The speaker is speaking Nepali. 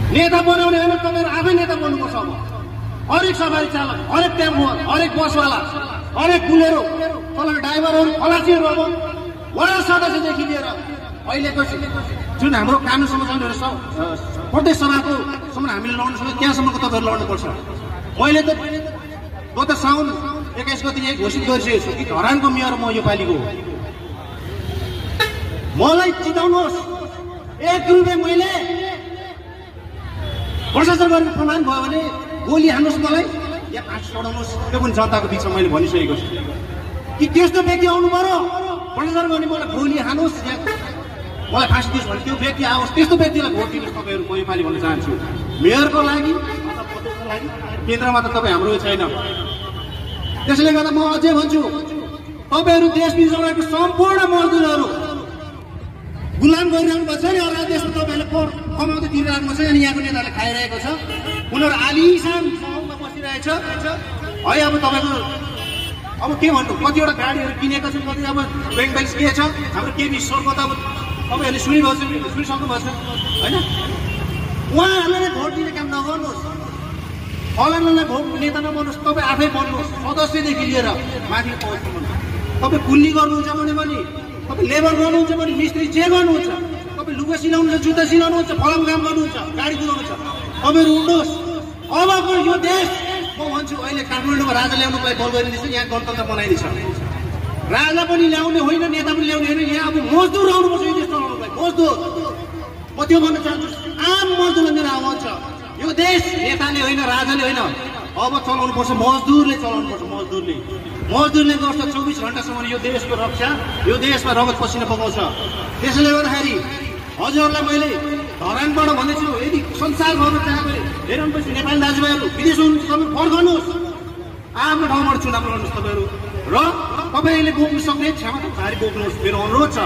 नेता बनाउने होइन, तपाईँहरू आफै नेता बन्नुपर्छ। अब हरेक सवारी चालक, हरेक टेम्पो, हरेक बसवाला, हरेक बुलेरो, तपाईँको ड्राइभरहरू, खलासीहरू अब वडा सदस्यदेखि लिएर अहिलेको जुन हाम्रो कानुन संशोधनहरू छ प्रदेश सभाको सम्म हामीले लड्नु सक्छ, त्यहाँसम्मको तपाईँहरू लड्नुपर्छ। मैले त गत साउन 21 गति यही घोषित गरिसकेको छु कि धरानको मेयर म यो पालिको हो। मलाई जिताउनुहोस्। 1 रुपियाँ मैले भ्रष्टाचार गरेको प्रमाण भयो भने गोली हान्नुहोस् मलाई, या फाँसी चढाउनुहोस्। त्यो पनि जनताको बिचमा मैले भनिसकेको छु कि त्यस्तो व्यक्ति आउनु पर्यो भ्रष्टाचार गर्ने, मलाई गोली हान्नुहोस् या मलाई फाँसी दियोस् भने त्यो व्यक्ति आओस्। त्यस्तो व्यक्तिलाई भोट दिनुहोस् तपाईँहरू। म योपालि भन्न चाहन्छु मेयरको लागि अथवा प्रदेशको लागि केन्द्रमा त तपाईँ हाम्रो छैन। त्यसले गर्दा म अझै भन्छु तपाईँहरू देश बिचौराको सम्पूर्ण मजदुरहरू गुलाम गरिरहनु भएको छ नि, अर्को देशमा तपाईँहरूले कमाउँदै तिरिरहेको छ अनि यहाँको नेताहरूले खाइरहेको छ। उनीहरू आलिशान ठाउँमा बसिरहेछ है। अब तपाईँको अब के भन्नु, कतिवटा गाडीहरू किनेका छन्, कति अब ब्याङ्क ब्यालेन्स के छ। हाम्रो केबी ईश्वरको त अब तपाईँहरूले सुनिसक्नु भएको छ होइन। उहाँहरूलाई नै भोट दिने काम नगर्नुहोस्, फलानालाई भोट नेता नबन्नुहोस्, तपाईँ आफै बन्नुहोस्। सदस्यदेखि लिएर माथि पहुँच्नु। तपाईँ कुल्ली गर्नुहुन्छ भने पनि, तपाईँ लेबर गर्नुहुन्छ भने, मिस्त्री जे गर्नुहुन्छ, तपाईँ लुगा सिलाउनुहुन्छ, जुत्ता सिलाउनुहुन्छ, फलाम काम गर्नुहुन्छ, गाडी कुदाउनुहुन्छ, तपाईँहरू उठ्नुहोस्। अबको यो देश म भन्छु अहिले काठमाडौँमा राजा ल्याउनुलाई बल गरिदिन्छ, यहाँ गणतन्त्र बनाइदिन्छ। राजा पनि ल्याउने होइन, नेता पनि ल्याउने होइन, यहाँ अब मजदुर आउनुपर्छ यो देश चलाउनुलाई। मजदुर म त्यो भन्न चाहन्छु, आम मजदुरलाई मेरो आह्वान छ। यो देश नेताले होइन, राजाले होइन, अब चलाउनुपर्छ मजदुरले चलाउनुपर्छ। मजदुरले गर्छ 24 घण्टासम्म यो देशको रक्षा, यो देशमा रगत पसिना बगाउँछ। त्यसैले गर्दाखेरि हजुरहरूलाई मैले धरानबाट भन्दैछु, यदि संसारभरमा चाहे भने हेर्नुपर्छ नेपाली दाजुभाइहरू विदेश हुनुहुन्छ, तपाईँ फर्कनुहोस्, आफ्नो ठाउँबाट चुनाव लड्नुहोस् तपाईँहरू, र तपाईँले बोक्नु सक्ने क्षमता भारी बोक्नुहोस्। मेरो अनुरोध छ।